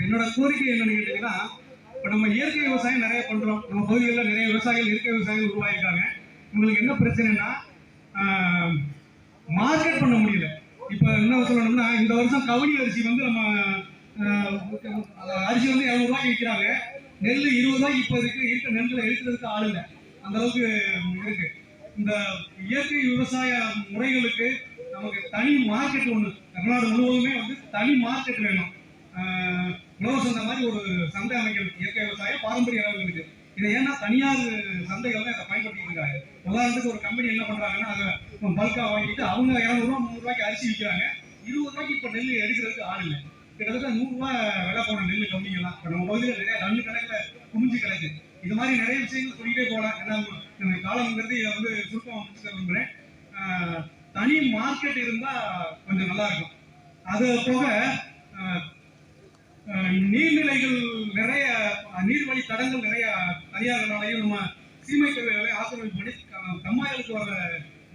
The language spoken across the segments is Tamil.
என்னோட கோரிக்கை என்னன்னு கேட்டீங்கன்னா, இப்போ நம்ம இயற்கை விவசாயம் நிறைய பண்றோம். நம்ம பகுதிகளில் நிறைய விவசாயிகள் இயற்கை விவசாயிகள் உருவாயிருக்காங்க. உங்களுக்கு என்ன பிரச்சனைன்னா மார்க்கெட் பண்ண முடியல. இப்போ என்ன சொல்லணும்னா, இந்த வருஷம் கவுனி அரிசி வந்து நம்ம அரிசி வந்து 200 ரூபாய்க்கு விற்கிறாங்க. நெல் 20 ரூபாய்க்கு இப்போ இருக்க நெல்களை எடுக்கிறதுக்கு ஆள் இல்லை. அந்த அளவுக்கு இருக்கு. இந்த இயற்கை விவசாய முறைகளுக்கு நமக்கு தனி மார்க்கெட் ஒன்று தமிழ்நாடு முழுவதுமே வந்து தனி மார்க்கெட் வேணும். உழவு சந்தை மாதிரி ஒரு சந்தை அமைக்கணும் இயற்கை விவசாய பாரம்பரிய இறவுகளுக்கு. இதை ஏன்னா தனியார் சந்தைகள் தான் இதை பயன்படுத்திட்டு இருக்காங்க. உதாரணத்துக்கு ஒரு கம்பெனி என்ன பண்றாங்கன்னா, அதை பல்கா வாங்கிட்டு அவங்க 200 ரூபா 300 ரூபாய்க்கு அரிசி விற்கிறாங்க. 20 ரூபாய்க்கு இப்போ நெல் எடுக்கிறதுக்கு ஆள் இல்லை. கிட்டத்தட்ட 100 ரூபாய் விலை போன நெல் கம்பெனிகள்லாம் இப்போ நம்ம பகுதியில் நிறைய ரன்னு கணக்கில் குமிஞ்சு கிடக்கு. இது மாதிரி நிறைய விஷயங்கள் சொல்லிட்டே போகலாம். ஏன்னா காலங்கிறது இதை வந்து சுருக்கமாக முடிச்சுக்க விரும்புகிறேன். தனி மார்க்கெட் இருந்தால் கொஞ்சம் நல்லா இருக்கும். அது போக நீர்நிலைகள் நிறைய நீர்வழி தடங்கள் நிறைய தனியார்களாலையும் நம்ம சீமை கல்விகளை ஆக்கிரமிப்பு பண்ணி கம்மாய்களுக்கு வர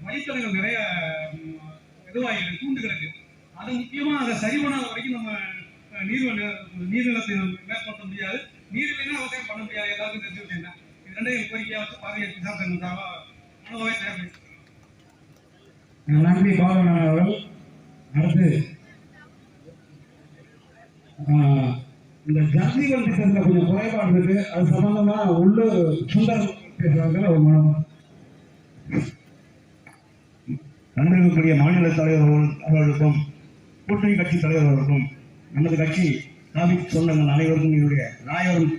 வழித்தடங்கள் நிறைய இதுவாகிருக்கு, தூண்டு கிடக்கு. அதை முக்கியமாக அதை சரி பண்ணாத வரைக்கும் நம்ம நீர்நிலத்தை மேற்கொள்ள முடியாது. நீர்நிலைனா விவசாயம் பண்ண முடியாது. எல்லாருக்கும் தெரிஞ்சு வச்சுருந்தா இது ரெண்டையும் கோரிக்கையாக வச்சு பாரதிய கிசான் சங்கம் மனோவை தேவைப்படுது. நன்றி பாலன் அவர்கள். அடுத்து இந்த ஜல்ஜீவன் திட்டத்தில் கொஞ்சம் குறைபாடு இருக்கு. அது சம்பந்தமா உள்ளூர் சுந்தர் பேசுறாங்க. ஒரு மனம் நன்றிக்குரிய மாநில தலைவர் அவர்களுக்கும் கூட்டணி கட்சி தலைவர்களுக்கும் நமது கட்சி காவி சொந்தங்கள் அனைவருக்கும் என்னுடைய ராயவரம்